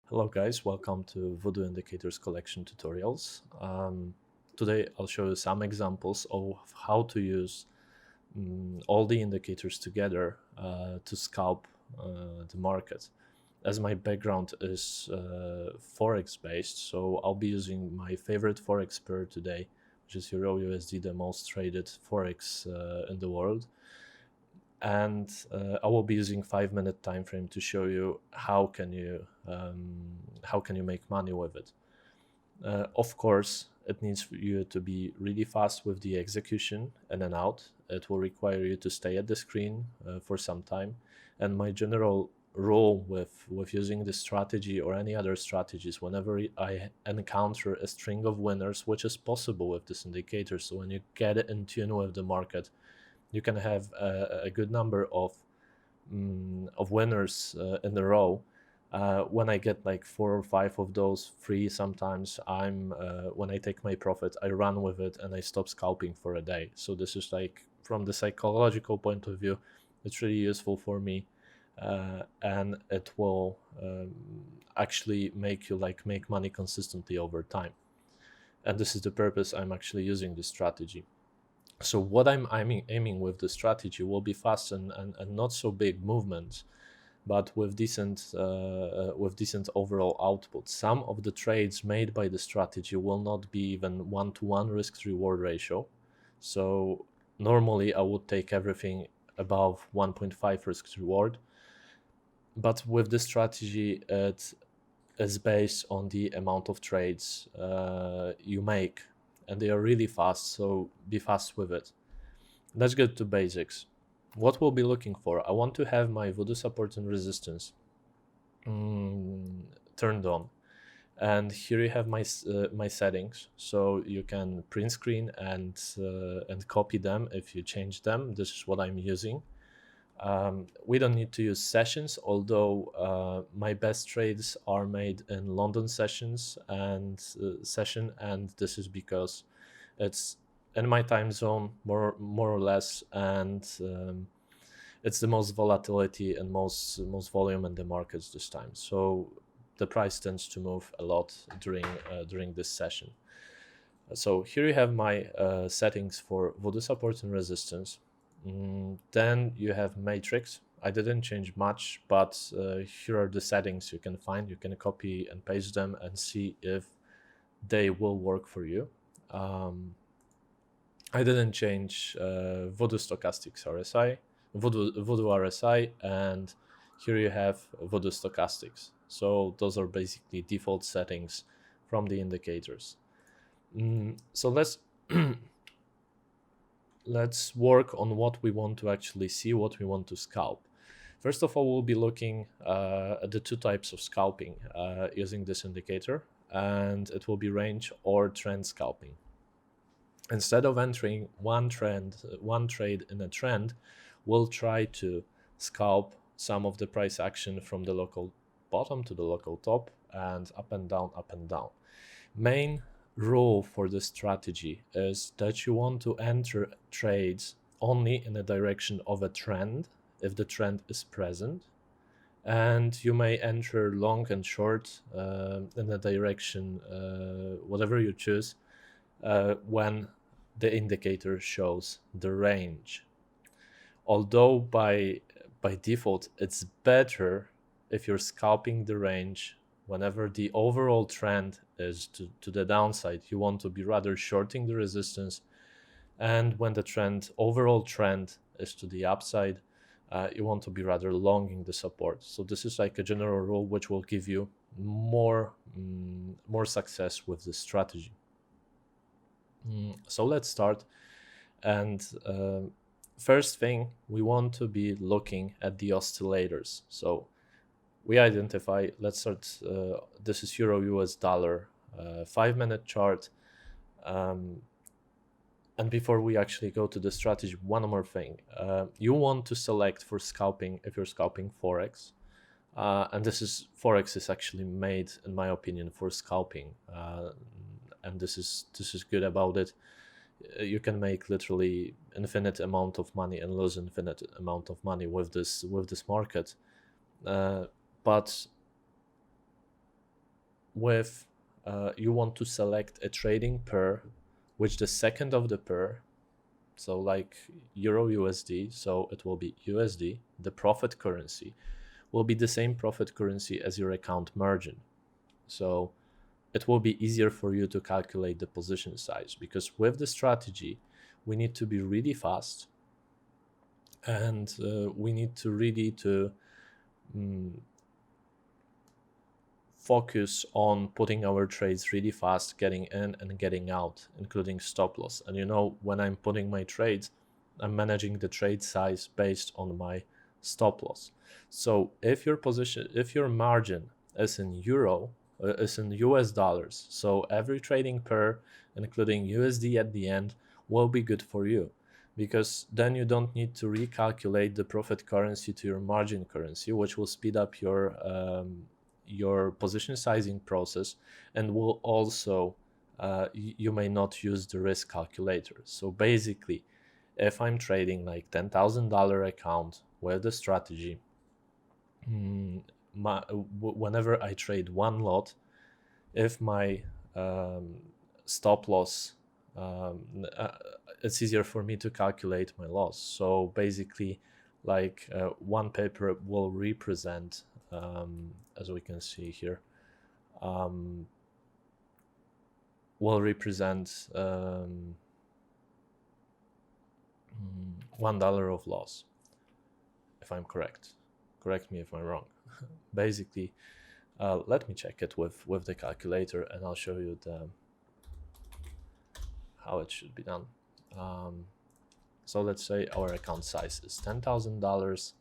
Hello guys, welcome to Voodoo Indicators Collection tutorials. Today I'll show you some examples of how to use all the indicators together to scalp the market. As my background is Forex based, so I'll be using my favorite Forex pair today, which is Euro USD, the most traded Forex in the world. And I will be using 5-minute time frame to show you how can you make money with it. Of course, it needs you to be really fast with the execution in and out. It will require you to stay at the screen for some time. And my general rule with using this strategy or any other strategies, whenever I encounter a string of winners, which is possible with this indicator, so when you get it in tune with the market, you can have a good number of winners in a row. When I get like 4 or 5 of those free, sometimes when I take my profit, I run with it and I stop scalping for a day. So this is like, from the psychological point of view, it's really useful for me, and it will actually make you make money consistently over time. And this is the purpose I'm actually using this strategy. So what I'm aiming with the strategy will be fast and not so big movements, but with decent overall output. Some of the trades made by the strategy will not be even 1-to-1 risk reward ratio. So normally I would take everything above 1.5 risk reward, but with this strategy it is based on the amount of trades you make, and they are really fast, so be fast with it. Let's get to basics. What we'll be looking for, I want to have my voodoo support and resistance turned on, and here you have my settings, so you can print screen and copy them if you change them. This is what I'm using. We don't need to use sessions, although my best trades are made in London sessions and session, and this is because it's in my time zone more or less, and it's the most volatility and most volume in the markets this time. So the price tends to move a lot during this session. So here you have my settings for voodoo support and resistance. Then you have matrix. I didn't change much, but here are the settings you can find. You can copy and paste them and see if they will work for you. I didn't change Voodoo Stochastics RSI, Voodoo RSI, and here you have Voodoo Stochastics. So those are basically default settings from the indicators. So let's work on what we want to actually see, what we want to scalp. First of all, we'll be looking at the two types of scalping using this indicator, and it will be range or trend scalping. Instead of entering one trade in a trend, we'll try to scalp some of the price action from the local bottom to the local top and up and down, up and down. Main rule for this strategy is that you want to enter trades only in the direction of a trend if the trend is present, and you may enter long and short in the direction whatever you choose when the indicator shows the range. Although by default it's better if you're scalping the range whenever the overall trend is to the downside. You want to be rather shorting the resistance, and when the overall trend is to the upside, you want to be rather longing the support. So this is like a general rule which will give you more success with this strategy. So let's start, and first thing, we want to be looking at the oscillators. So we identify, let's start, this is Euro US dollar 5-minute chart. And before we actually go to the strategy, one more thing. You want to select for scalping if you're scalping Forex. And Forex is actually made, in my opinion, for scalping. And this is good about it. You can make literally infinite amount of money and lose infinite amount of money with this market. But with you want to select a trading pair, which the second of the pair, so like Euro USD, so it will be USD, the profit currency will be the same profit currency as your account margin. So it will be easier for you to calculate the position size, because with the strategy, we need to be really fast, and we need to really focus on putting our trades really fast, getting in and getting out, including stop loss. And when I'm putting my trades, I'm managing the trade size based on my stop loss. So if your margin is in euro, is in US dollars, so every trading pair, including USD at the end, will be good for you, because then you don't need to recalculate the profit currency to your margin currency, which will speed up your position sizing process, and will also you may not use the risk calculator. So basically, if I'm trading like $10,000 account with the strategy, whenever I trade one lot, if my stop loss, it's easier for me to calculate my loss. So basically, like one paper will represent, as we can see here, will represent $1 of loss, if I'm correct. Correct me if I'm wrong. Basically, let me check it with the calculator, and I'll show you how it should be done. So let's say our account size is $10,000.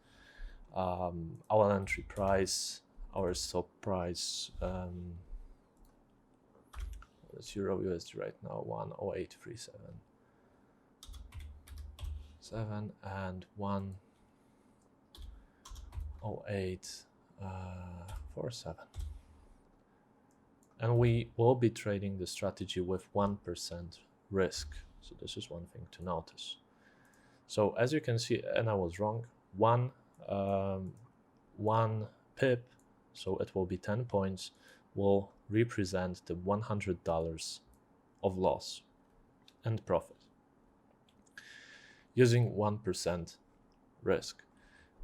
Our entry price, our stop price, it's Euro USD right now, 108.37 and 108.47. And we will be trading the strategy with 1% risk. So this is one thing to notice. So as you can see, and I was wrong, one pip, so it will be 10 points, will represent the $100 of loss and profit. Using 1% risk,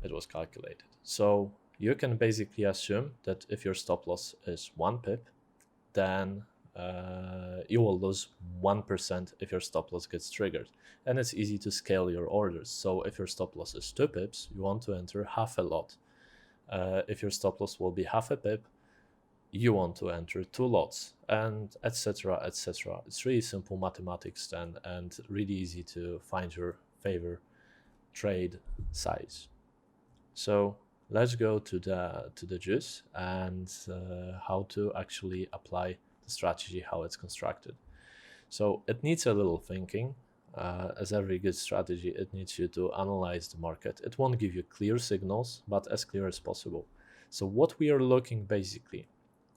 it was calculated. So you can basically assume that if your stop loss is 1 pip, then you will lose 1% if your stop loss gets triggered. And it's easy to scale your orders. So if your stop loss is 2 pips, you want to enter half a lot. If your stop loss will be half a pip, you want to enter 2 lots, and etc., etc. It's really simple mathematics then, and really easy to find your favorite trade size. So let's go to the juice and how to actually apply the strategy, how it's constructed. So it needs a little thinking. As every good strategy, it needs you to analyze the market. It won't give you clear signals, but as clear as possible. So what we are looking, basically,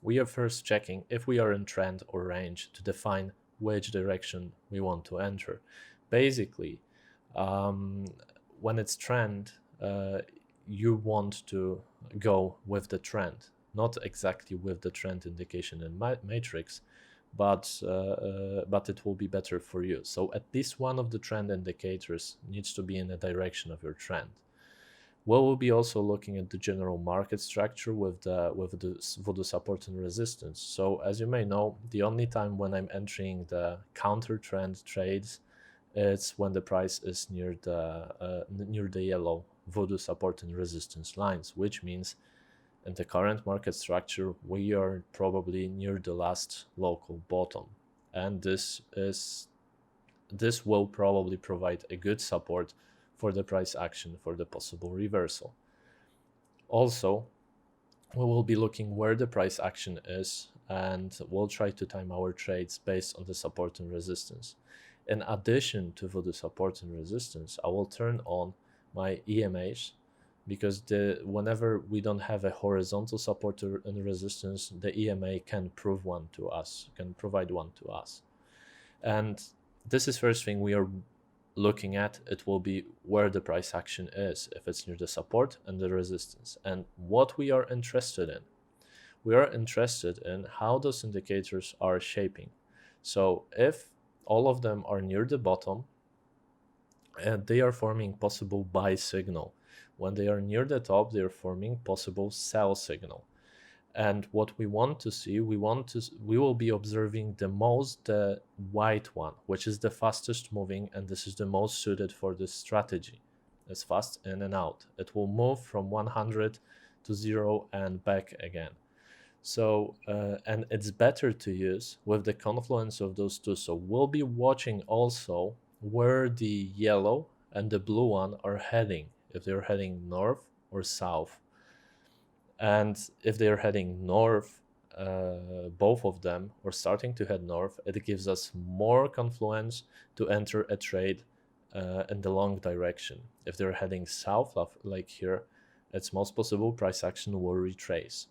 we are first checking if we are in trend or range to define which direction we want to enter. Basically, when it's trend, you want to go with the trend, not exactly with the trend indication in matrix, but it will be better for you. So at least one of the trend indicators needs to be in the direction of your trend. We'll be also looking at the general market structure with the voodoo support and resistance. So as you may know, the only time when I'm entering the counter trend trades, it's when the price is near the yellow voodoo support and resistance lines, which means in the current market structure, we are probably near the last local bottom, and this will probably provide a good support for the price action for the possible reversal. Also, we will be looking where the price action is, and we'll try to time our trades based on the support and resistance. In addition to the support and resistance, I will turn on my EMAs, because whenever we don't have a horizontal support and resistance, the EMA can provide one to us. And this is first thing we are looking at. It will be where the price action is, if it's near the support and the resistance. And what we are interested in, we are interested in how those indicators are shaping. So if all of them are near the bottom, and they are forming possible buy signal. When they are near the top, they are forming possible sell signal. And what we want to see, we will be observing the white one, which is the fastest moving, and this is the most suited for this strategy. It's fast in and out. It will move from 100 to 0 and back again. So and it's better to use with the confluence of those two. So we'll be watching also where the yellow and the blue one are heading, if they're heading north or south. And if they're heading north, both of them, or starting to head north, it gives us more confluence to enter a trade in the long direction. If they're heading south, like here, it's most possible price action will retrace.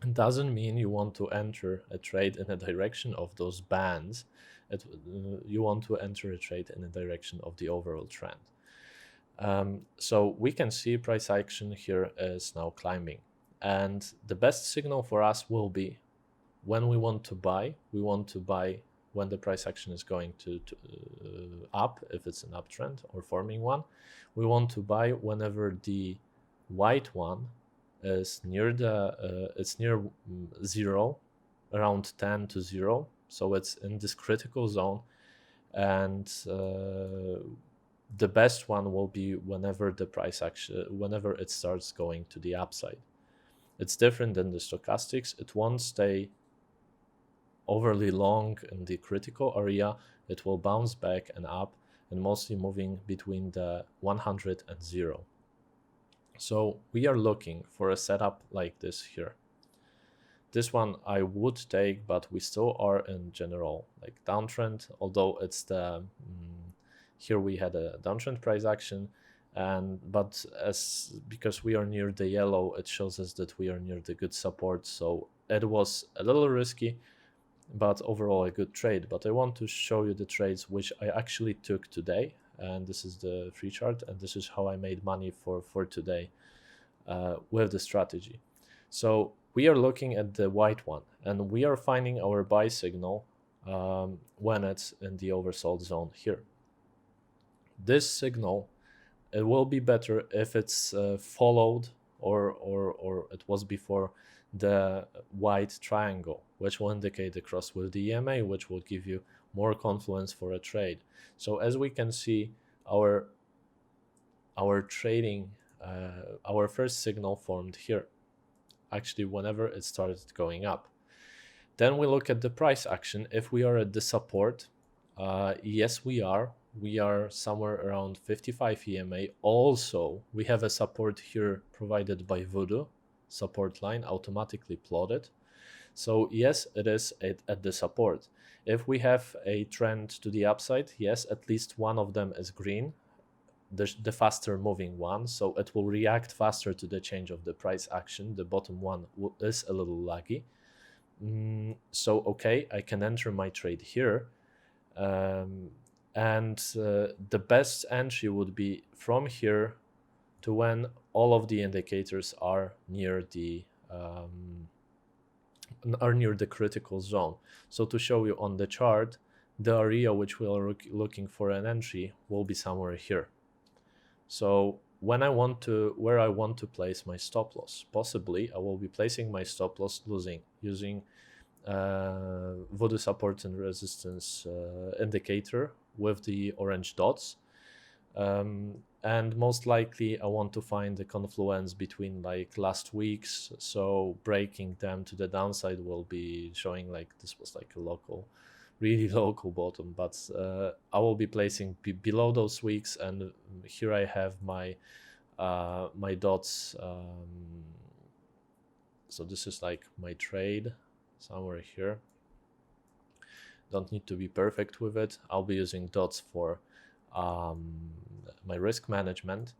It doesn't mean you want to enter a trade in a direction of those bands. You want to enter a trade in a direction of the overall trend. So we can see price action here is now climbing. And the best signal for us will be when we want to buy. We want to buy when the price action is going to up, if it's an uptrend or forming one. We want to buy whenever the white one is near it's near 0, around 10 to 0. So it's in this critical zone. And the best one will be whenever the price action, whenever it starts going to the upside. It's different than the stochastics. It won't stay overly long in the critical area. It will bounce back and up, and mostly moving between the 100 and 0. So we are looking for a setup like this here. This one I would take, but we still are in general like downtrend, although it's the here we had a downtrend price action, but because we are near the yellow, it shows us that we are near the good support. So it was a little risky, but overall a good trade. But I want to show you the trades which I actually took today, and this is the free chart, and this is how I made money for today with the strategy. So we are looking at the white one, and we are finding our buy signal when it's in the oversold zone here. This signal, it will be better if it's followed or it was before the white triangle, which will indicate the cross with the EMA, which will give you more confluence for a trade. So as we can see, our trading, our first signal formed here, actually whenever it started going up. Then we look at the price action. If we are at the support, yes, we are somewhere around 55 EMA. Also, we have a support here provided by Voodoo, support line automatically plotted. So yes, it is at the support. If we have a trend to the upside, yes, at least one of them is green, the faster moving one, so it will react faster to the change of the price action. The bottom one is a little laggy. So okay, I can enter my trade here. And the best entry would be from here to when all of the indicators are near the critical zone. So to show you on the chart, the area which we are looking for an entry will be somewhere here. So where I want to place my stop loss, possibly I will be placing my stop loss using Voodoo support and resistance indicator with the orange dots, and most likely I want to find the confluence between like last week's, so breaking them to the downside will be showing like this was like a really local bottom, but I will be placing below those weeks, and here I have my my dots. So this is like my trade somewhere here. Don't need to be perfect with it. I'll be using dots for my risk management.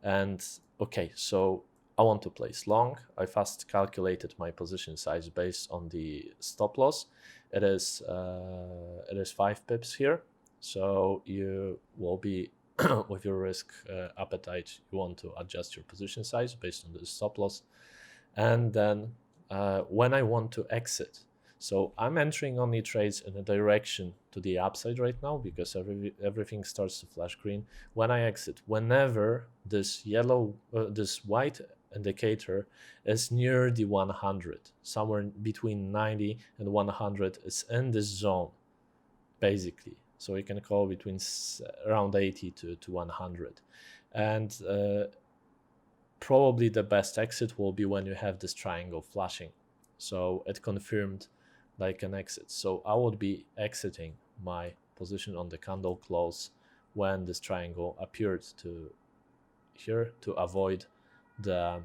And okay, so I want to place long. I fast calculated my position size based on the stop loss. It is 5 pips here. So you will be with your risk appetite, you want to adjust your position size based on the stop loss, and then when I want to exit. So I'm entering only trades in a direction to the upside right now because everything starts to flash green. When I exit, whenever this this white indicator is near the 100, somewhere between 90 and 100 is in this zone, basically. So you can call between around 80 to 100. And probably the best exit will be when you have this triangle flashing. So it confirmed like an exit. So I would be exiting my position on the candle close when this triangle appeared to here to avoid the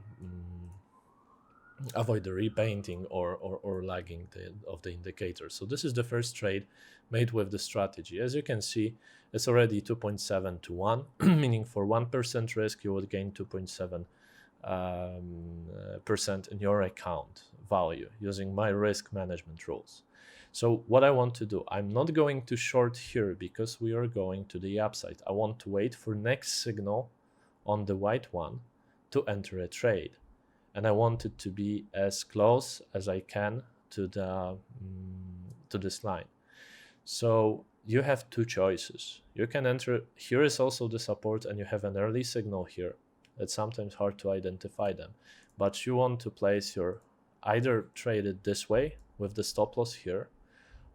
repainting or lagging of the indicator. So this is the first trade made with the strategy. As you can see, it's already 2.7 to 1, meaning for 1% risk, you would gain 2.7 percent in your account value using my risk management rules. So what I want to do, I'm not going to short here because we are going to the upside. I want to wait for next signal on the white one to enter a trade. And I want it to be as close as I can to the to this line. So you have two choices. You can enter, here is also the support, and you have an early signal here. It's sometimes hard to identify them, but you want to place your, either trade it this way with the stop loss here,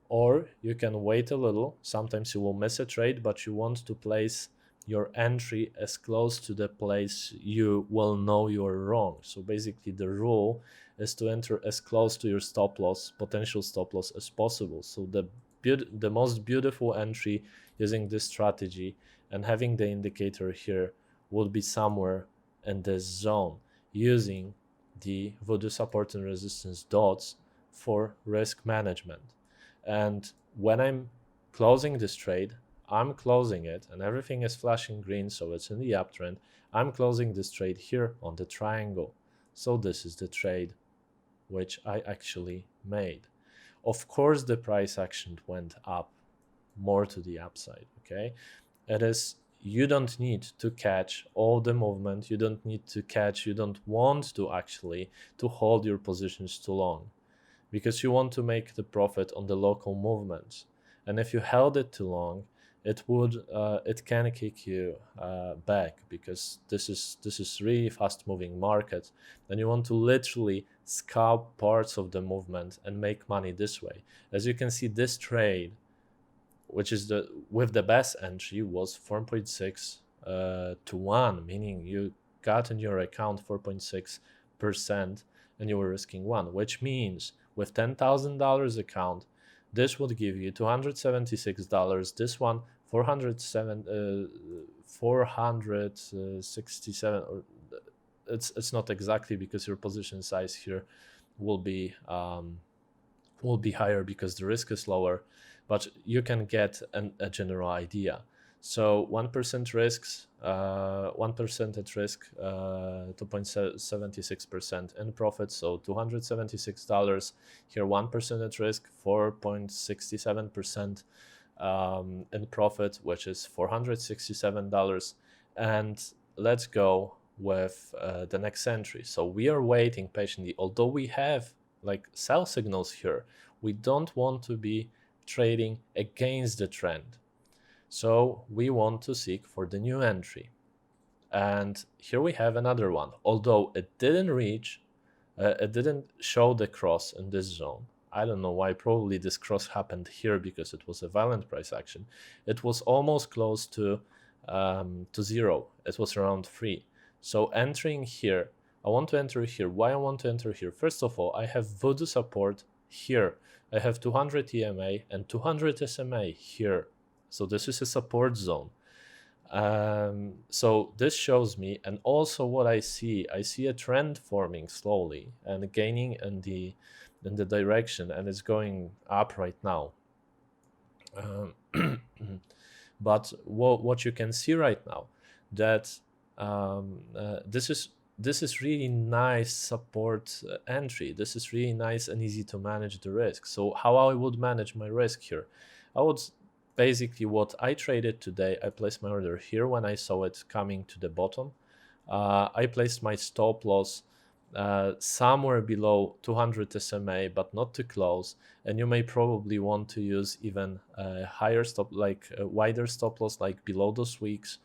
or you can wait a little. Sometimes you will miss a trade, but you want to place your entry as close to the place you will know you're wrong. So basically the rule is to enter as close to your stop loss, potential stop loss, as possible. So the most beautiful entry using this strategy and having the indicator here would be somewhere in this zone, using the voodoo support and resistance dots for risk management. And when I'm closing this trade, I'm closing it and everything is flashing green, so it's in the uptrend. I'm closing this trade here on the triangle. So this is the trade which I actually made. Of course, the price action went up more to the upside, okay? It is, you don't need to catch all the movement. You don't need to catch, you don't want to actually to hold your positions too long, because you want to make the profit on the local movements. And if you held it too long, it can kick you back, because this is really fast moving market, and you want to literally scalp parts of the movement and make money this way. As you can see, this trade, which is with the best entry, was 4.6 to 1, meaning you got in your account 4.6% and you were risking 1, which means with $10,000 account, this would give you $276. This one, 467, or it's not exactly, because your position size here will be higher because the risk is lower, but you can get a general idea. So 1% risks, 1% at risk, 2.76% in profit, so $276. Here 1% at risk, 4.67% in profit, which is $467. And let's go with the next entry. So we are waiting patiently. Although we have like sell signals here, we don't want to be trading against the trend. So we want to seek for the new entry. And here we have another one. Although it didn't reach, it didn't show the cross in this zone. I don't know why. Probably this cross happened here because it was a violent price action. It was almost close to zero. It was around 3. So entering here, I want to enter here. Why I want to enter here? First of all, I have voodoo support here. I have 200 EMA and 200 SMA here. So this is a support zone. So this shows me, and also what I see a trend forming slowly and gaining in the direction, and it's going up right now. But what you can see right now, that this is really nice support entry. This is really nice and easy to manage the risk. So how I would manage my risk here, I would basically, what I traded today, I placed my order here when I saw it coming to the bottom. I placed my stop loss somewhere below 200 SMA, but not too close. And you may probably want to use even a higher stop, like a wider stop loss, like below those weeks,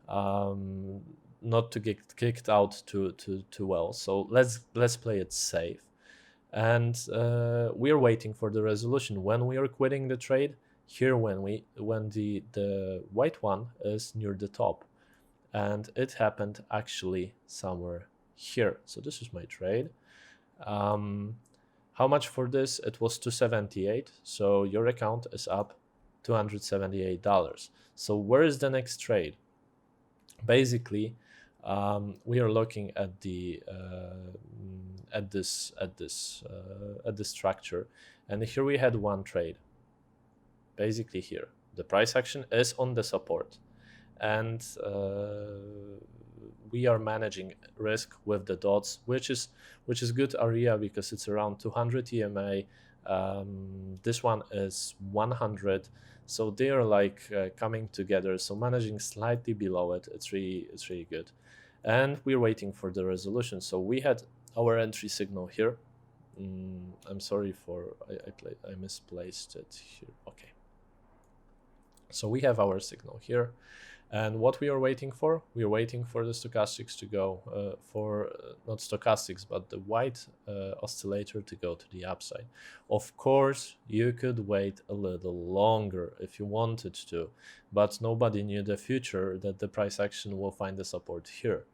not to get kicked out too well. So let's play it safe. And we are waiting for the resolution. When we are quitting the trade, here when the white one is near the top, and it happened actually somewhere here. So this is my trade. How much for this? It was 278. So your account is up $278. So where is the next trade? Basically, we are looking at the at this structure, and here we had one trade. Basically, here the price action is on the support, and we are managing risk with the dots, which is good area because it's around 200 EMA. This one is 100, so they are like coming together. So managing slightly below it, it's really good. And we're waiting for the resolution. So we had our entry signal here. I'm sorry for I misplaced it here. Okay. So we have our signal here. And what we are waiting for? We are waiting for the stochastics to go not stochastics, but the white oscillator to go to the upside. Of course, you could wait a little longer if you wanted to, but nobody knew the future that the price action will find the support here.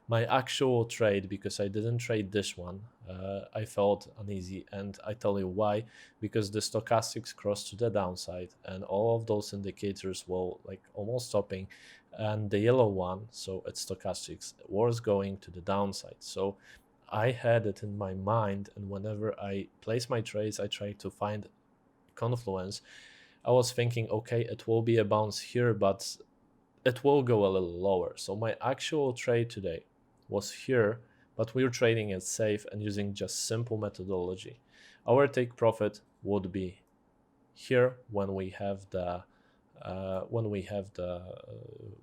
My actual trade, because I didn't trade this one, I felt uneasy, and I tell you why. Because the stochastics crossed to the downside, and all of those indicators were like almost stopping, and the yellow one, so it's stochastics, was going to the downside. So I had it in my mind, and whenever I place my trades, I try to find confluence. I was thinking, okay, it will be a bounce here, but it will go a little lower. So my actual trade today was here, but we're trading it safe and using just simple methodology. Our take profit would be here when we have the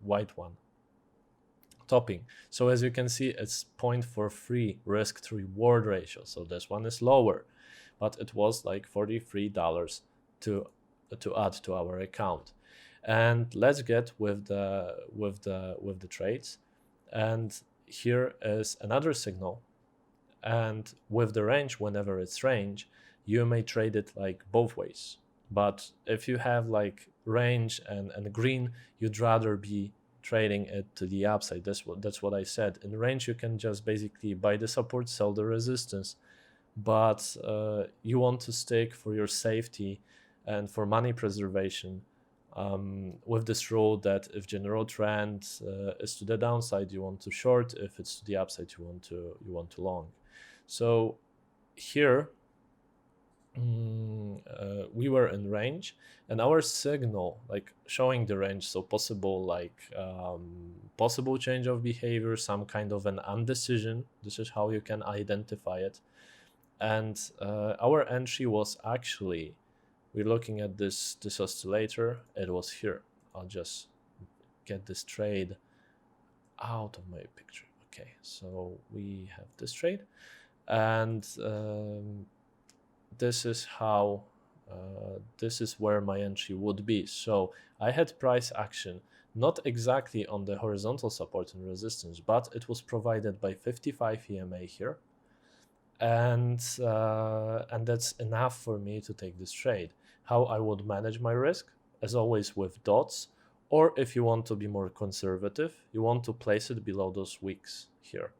white one topping. So as you can see, it's 0.43 risk to reward ratio. So this one is lower, but it was like $43 to add to our account. And let's get with the trades. And here is another signal. And with the range, whenever it's range, you may trade it like both ways. But if you have like range and green, you'd rather be trading it to the upside. That's what I said. In range, you can just basically buy the support, sell the resistance. But you want to stick for your safety and for money preservation with this rule that if general trend is to the downside, you want to short. If it's to the upside, you want to long. So here we were in range, and our signal like showing the range, so possible change of behavior, some kind of an undecision. This is how you can identify it. And our entry was actually, we're looking at this oscillator. It was here. I'll just get this trade out of my picture. Okay, so we have this trade, and this is how this is where my entry would be. So I had price action not exactly on the horizontal support and resistance, but it was provided by 55 EMA here, and that's enough for me to take this trade. How I would manage my risk, as always, with dots, or if you want to be more conservative, you want to place it below those wicks here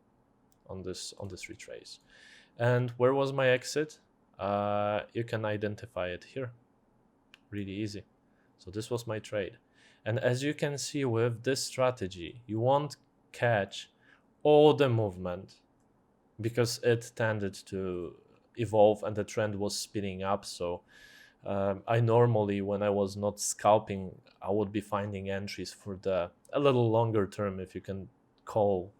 on this retrace. And where was my exit? You can identify it here. Really easy. So this was my trade. And as you can see with this strategy, you won't catch all the movement because it tended to evolve and the trend was speeding up. So I normally, when I was not scalping, I would be finding entries for a little longer term, if you can call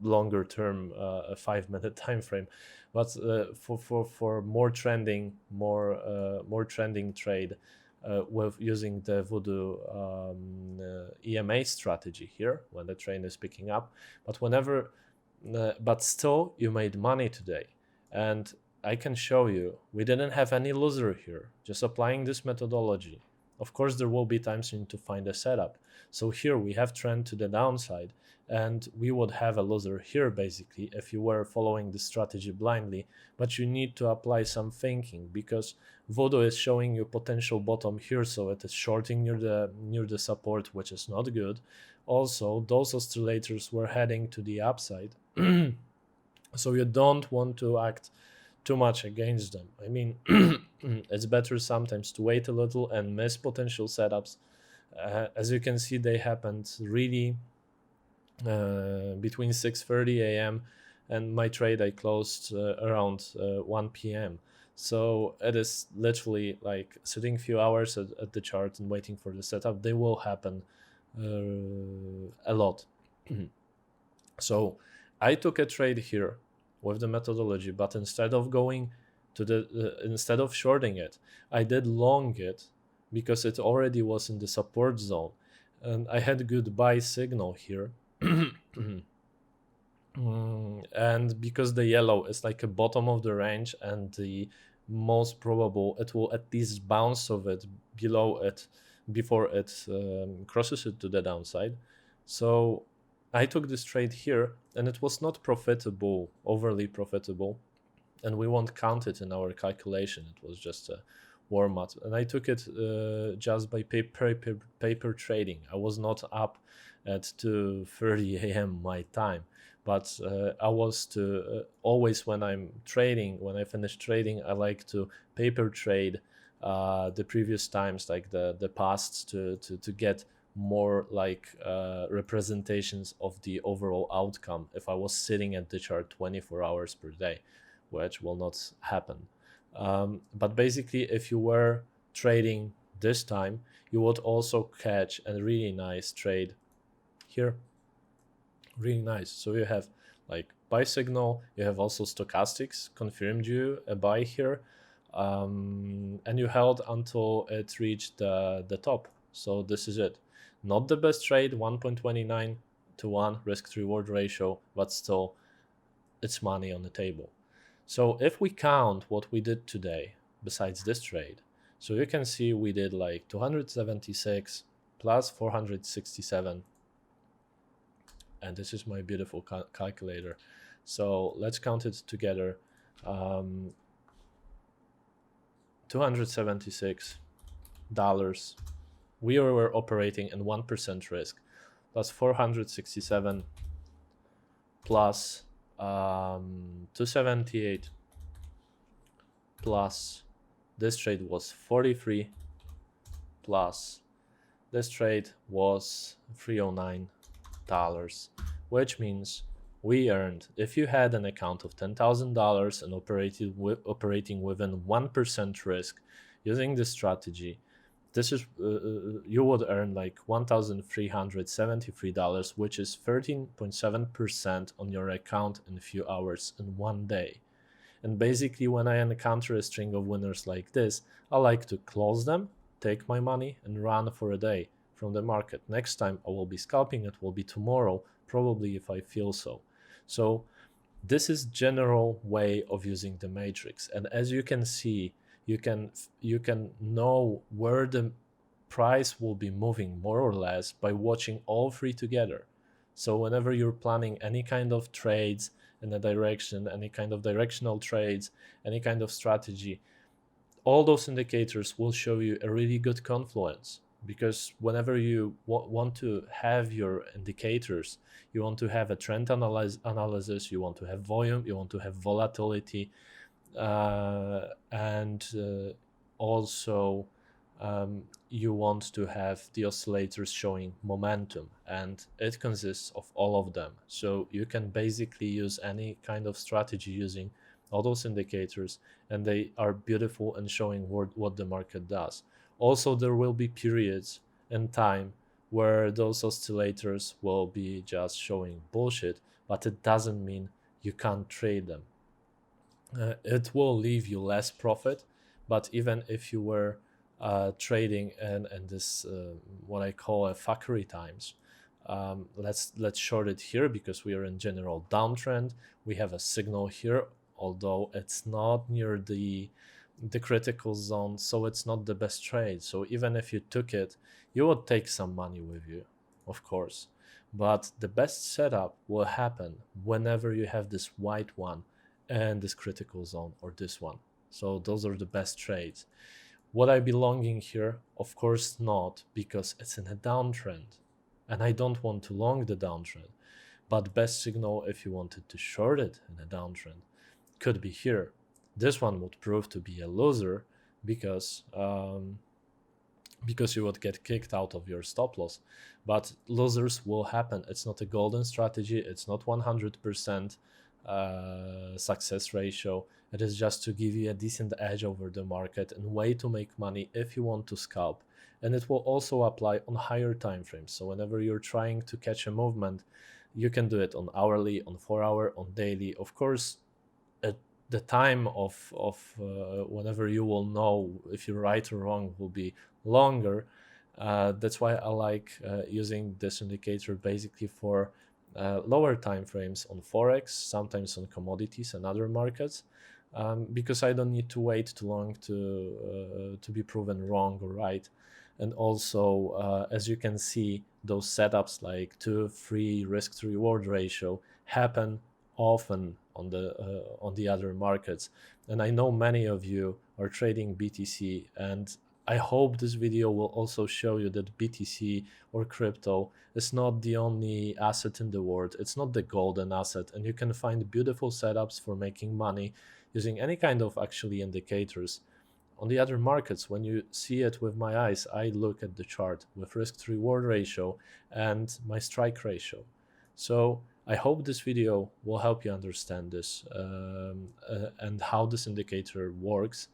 longer term a 5-minute time frame. But for more trending trade with using the Voodoo EMA strategy here when the trend is picking up. But whenever but still you made money today. And I can show you we didn't have any loser here, just applying this methodology. Of course there will be times you need to find a setup. So here we have trend to the downside, and we would have a loser here basically if you were following the strategy blindly. But you need to apply some thinking, because Voodoo is showing you potential bottom here, so it is shorting near the support, which is not good. Also, those oscillators were heading to the upside. So you don't want to act too much against them. I mean, it's better sometimes to wait a little and miss potential setups. As you can see, they happened really between 6:30 a.m. and my trade I closed around 1 p.m. So it is literally like sitting a few hours at the chart and waiting for the setup. They will happen a lot. So I took a trade here with the methodology, but instead of going to instead of shorting it, I did long it because it already was in the support zone, and I had a good buy signal here. And because the yellow is like a bottom of the range, and the most probable it will at least bounce of it below it before it crosses it to the downside. So I took this trade here, and it was not profitable, overly profitable, and we won't count it in our calculation. It was just a warm up, and I took it just by paper trading. I was not up at 2:30 a.m. my time, but I was to always when I'm trading, when I finish trading, I like to paper trade the previous times, like the past, to get more like representations of the overall outcome if I was sitting at the chart 24 hours per day, which will not happen. But basically, if you were trading this time, you would also catch a really nice trade here. Really nice. So you have like buy signal, you have also stochastics confirmed you a buy here, and you held until it reached the top. So this is it. Not the best trade, 1.29 to 1 risk to reward ratio, but still it's money on the table. So if we count what we did today besides this trade, so you can see we did like 276 plus 467, and this is my beautiful calculator. So let's count it together. $276. We were operating in 1% risk, plus 467 plus 278 plus this trade was 43 plus this trade was $309, which means we earned, if you had an account of $10,000 and operating within 1% risk using this strategy, this is you would earn like $1,373, which is 13.7% on your account in a few hours in one day. And basically, when I encounter a string of winners like this, I like to close them, take my money, and run for a day from the market. Next time I will be scalping, it will be tomorrow, probably, if I feel so. So this is general way of using the matrix. And as you can see, you can know where the price will be moving more or less by watching all three together. So whenever you're planning any kind of trades in a direction, any kind of directional trades, any kind of strategy, all those indicators will show you a really good confluence. Because whenever you want to have your indicators, you want to have a trend analysis, you want to have volume, you want to have volatility, and also you want to have the oscillators showing momentum, and it consists of all of them. So you can basically use any kind of strategy using all those indicators, and they are beautiful in showing what the market does. Also, there will be periods in time where those oscillators will be just showing bullshit, but it doesn't mean you can't trade them. It will leave you less profit, but even if you were trading in this what I call a fuckery times, Let's short it here because we are in general downtrend. We have a signal here, although it's not near the critical zone, so it's not the best trade. So even if you took it, you would take some money with you, of course. But the best setup will happen whenever you have this white one and this critical zone, or this one. So those are the best trades. Would I be longing here? Of course not, because it's in a downtrend and I don't want to long the downtrend. But best signal if you wanted to short it in a downtrend could be here. This one would prove to be a loser because you would get kicked out of your stop loss. But losers will happen. It's not a golden strategy. It's not 100% success ratio. It is just to give you a decent edge over the market and way to make money if you want to scalp. And it will also apply on higher time frames. So whenever you're trying to catch a movement, you can do it on hourly, on 4-hour, on daily. Of course, at the time of whenever you will know if you're right or wrong will be longer. That's why I like using this indicator basically for lower time frames on Forex, sometimes on commodities and other markets, because I don't need to wait too long to be proven wrong or right. And also, as you can see, those setups like 2-3 risk to reward ratio happen often on the other markets. And I know many of you are trading BTC, and I hope this video will also show you that BTC or crypto is not the only asset in the world. It's not the golden asset, and you can find beautiful setups for making money using any kind of actually indicators. On the other markets, when you see it with my eyes, I look at the chart with risk to reward ratio and my strike ratio. So I hope this video will help you understand this and how this indicator works.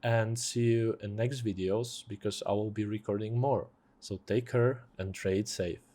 And see you in next videos because I will be recording more. So take care and trade safe.